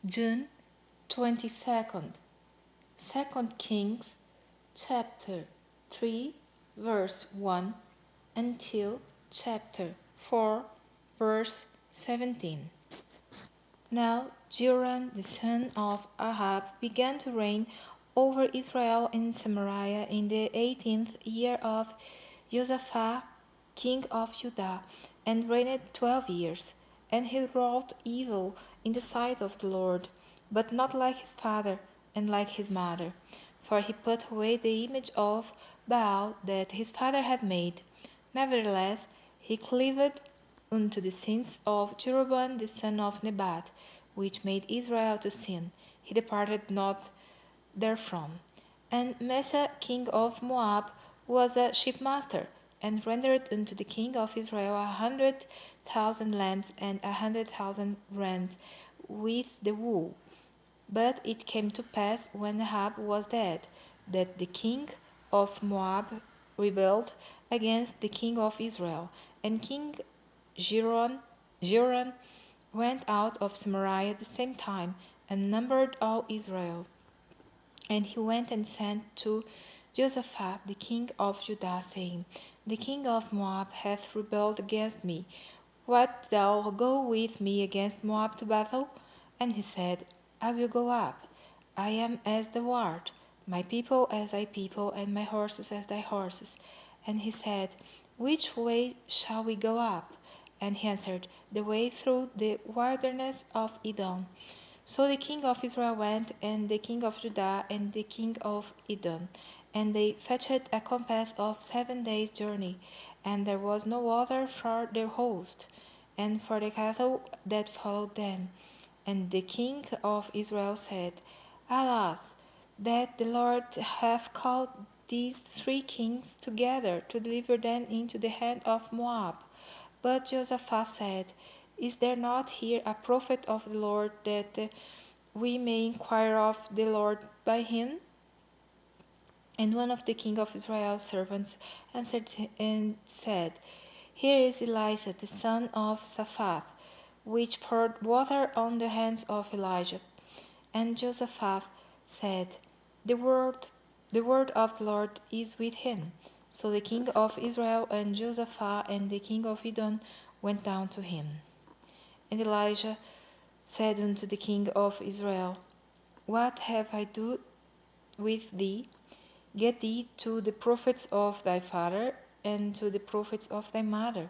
June 22nd, 2 Kings chapter 3 verse 1 until chapter 4 verse 17. Now Joram the son of Ahab began to reign over Israel in Samaria in the 18th year of Josaphat king of Judah, and reigned 12 years. And he wrought evil in the sight of the Lord, but not like his father and like his mother. For he put away the image of Baal that his father had made. Nevertheless he cleaved unto the sins of Jeroboam the son of Nebat, which made Israel to sin. He departed not therefrom. And Mesha king of Moab was a shipmaster, and rendered unto the king of Israel 100,000 lambs and 100,000 rams with the wool. But it came to pass, when Ahab was dead, that the king of Moab rebelled against the king of Israel, and King Joram went out of Samaria at the same time, and numbered all Israel. And he went and sent to Jehoshaphat the king of Judah, saying, The king of Moab hath rebelled against me. Wilt thou go with me against Moab to battle? And he said, I will go up. I am as thou art, my people as thy people, and my horses as thy horses. And he said, Which way shall we go up? And he answered, The way through the wilderness of Edom. So the king of Israel went, and the king of Judah, and the king of Edom, and they fetched a compass of 7 days' journey, and there was no water for their host, and for the cattle that followed them. And the king of Israel said, Alas, that the Lord hath called these 3 kings together to deliver them into the hand of Moab. But Jehoshaphat said, Is there not here a prophet of the Lord, that we may inquire of the Lord by him? And one of the king of Israel's servants answered and said, Here is Elijah the son of Shaphat, which poured water on the hands of Elijah. And Jehoshaphat said, the word of the Lord is with him. So the king of Israel and Jehoshaphat and the king of Edom went down to him. And Elijah said unto the king of Israel, What have I do with thee? Get thee to the prophets of thy father, and to the prophets of thy mother.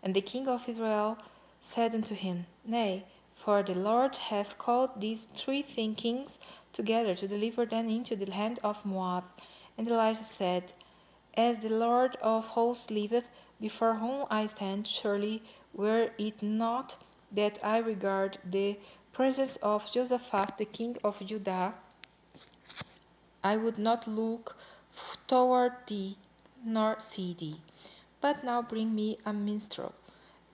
And the king of Israel said unto him, Nay, for the Lord hath called these 3 kings together to deliver them into the hand of Moab. And Elijah said, As the Lord of hosts liveth, before whom I stand, surely were it not that I regard the presence of Jehoshaphat the king of Judah, I would not look toward thee, nor see thee. But now bring me a minstrel.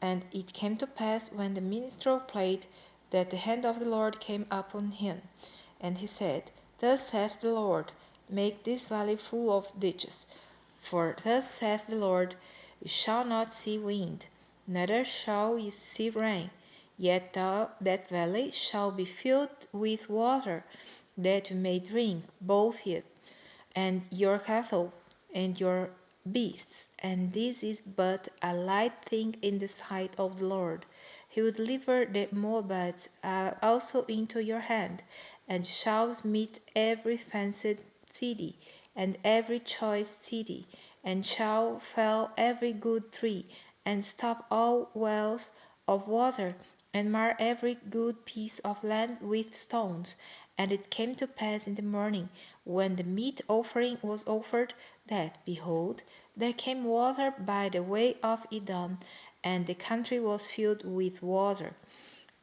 And it came to pass, when the minstrel played, that the hand of the Lord came upon him. And he said, Thus saith the Lord, Make this valley full of ditches. For thus saith the Lord, You shall not see wind, neither shall ye see rain, yet that valley shall be filled with water, that you may drink, both ye and your cattle and your beasts. And this is but a light thing in the sight of the Lord. He will deliver the Moabites also into your hand, and shall smite every fenced city, and every choice city, and shall fell every good tree, and stop all wells of water, and mar every good piece of land with stones. And it came to pass in the morning, when the meat offering was offered, that, behold, there came water by the way of Edom, and the country was filled with water.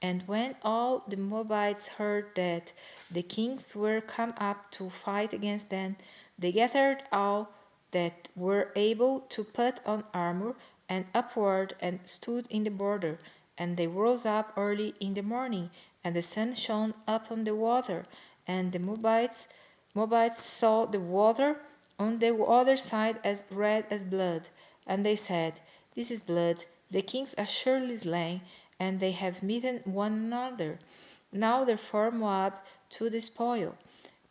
And when all the Moabites heard that the kings were come up to fight against them, they gathered all that were able to put on armor, and upward, and stood in the border. And they rose up early in the morning, and the sun shone upon the water, and the Moabites saw the water on the other side as red as blood. And they said, This is blood, the kings are surely slain, and they have smitten one another. Now therefore Moab to the spoil.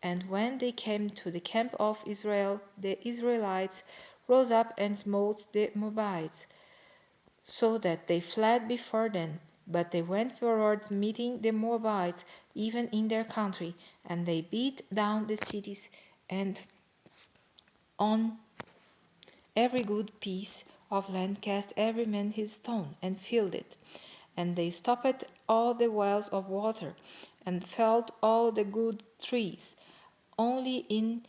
And when they came to the camp of Israel, the Israelites rose up and smote the Moabites, so that they fled before them. But they went forward meeting the Moabites, even in their country, and they beat down the cities, and on every good piece of land cast every man his stone, and filled it. And they stopped all the wells of water, and felled all the good trees. Only in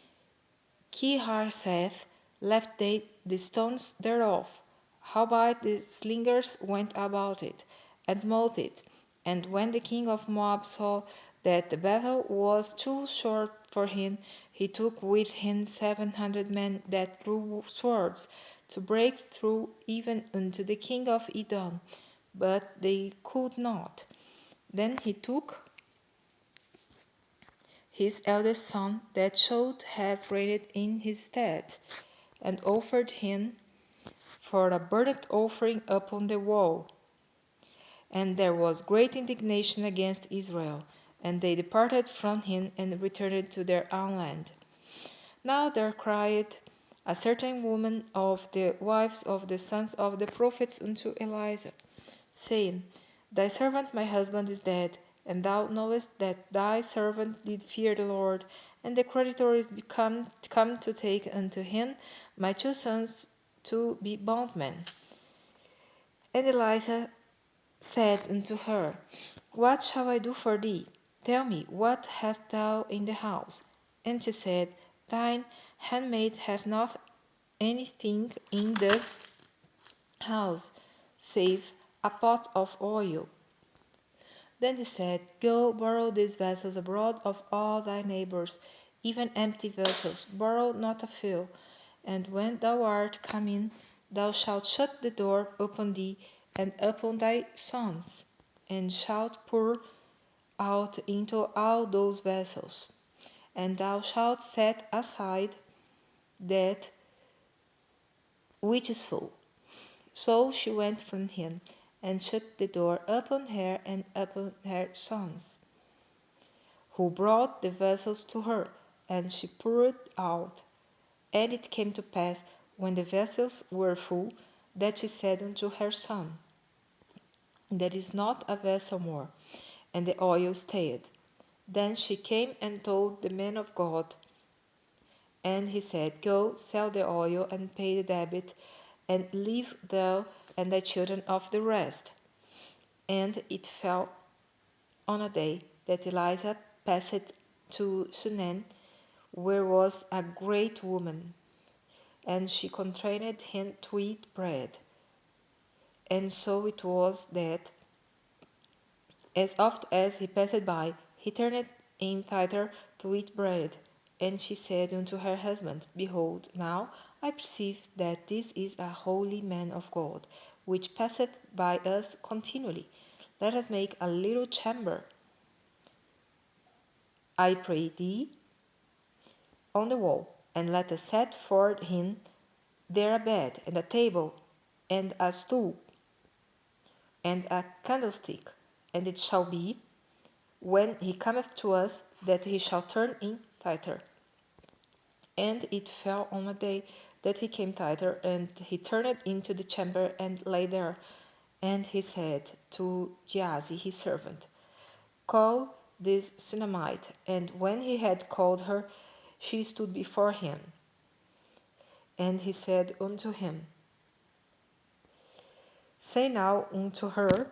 Kiharseth left they the stones thereof. Howbeit the slingers went about it, and smote it. And when the king of Moab saw that the battle was too short for him, he took with him 700 men that drew swords, to break through even unto the king of Edom, but they could not. Then he took his eldest son that should have reigned in his stead, and offered him for a burnt offering upon the wall. And there was great indignation against Israel, and they departed from him and returned to their own land. Now there cried a certain woman of the wives of the sons of the prophets unto Elijah, saying, Thy servant my husband is dead, and thou knowest that thy servant did fear the Lord, and the creditor is come to take unto him my two sons to be bondmen. And Elijah said unto her, What shall I do for thee? Tell me, what hast thou in the house? And she said, Thine handmaid hath not anything in the house, save a pot of oil. Then he said, Go borrow these vessels abroad of all thy neighbors, even empty vessels, borrow not a few. And when thou art come in, thou shalt shut the door upon thee and upon thy sons, and shalt pour out into all those vessels. And thou shalt set aside that which is full. So she went from him, and shut the door upon her and upon her sons, who brought the vessels to her, and she poured out. And it came to pass, when the vessels were full, that she said unto her son, There is not a vessel more. And the oil stayed. Then she came and told the man of God, and he said, Go, sell the oil, and pay the debit, and leave thou and thy children of the rest. And it fell on a day that Elijah passed to Shunem, where was a great woman, and she constrained him to eat bread. And so it was that, as oft as he passed by, he turned in thither to eat bread. And she said unto her husband, Behold, now I perceive that this is a holy man of God, which passeth by us continually. Let us make a little chamber, I pray thee, on the wall, and let us set for him there a bed, and a table, and a stool, and a candlestick. And it shall be, when he cometh to us, that he shall turn in thither. And it fell on a day that he came thither, and he turned into the chamber and lay there. And he said to Gehazi his servant, Call this Shunammite. And when he had called her, she stood before him. And he said unto him, Say now unto her,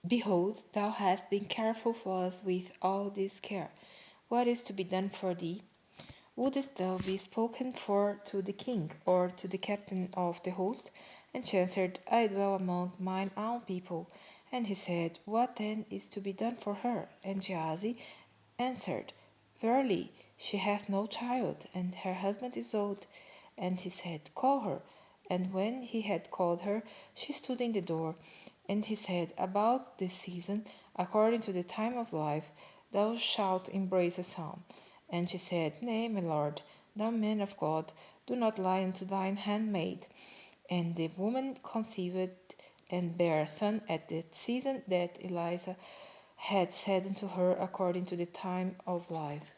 Behold, thou hast been careful for us with all this care. What is to be done for thee? Wouldest thou be spoken for to the king, or to the captain of the host? And she answered, I dwell among mine own people. And he said, What then is to be done for her? And Gehazi answered, Verily, she hath no child, and her husband is old. And he said, Call her. And when he had called her, she stood in the door. And he said, About this season, according to the time of life, thou shalt embrace a son. And she said, Nay, my lord, thou man of God, do not lie unto thine handmaid. And the woman conceived and bare a son at the season that Eliza had said unto her, according to the time of life.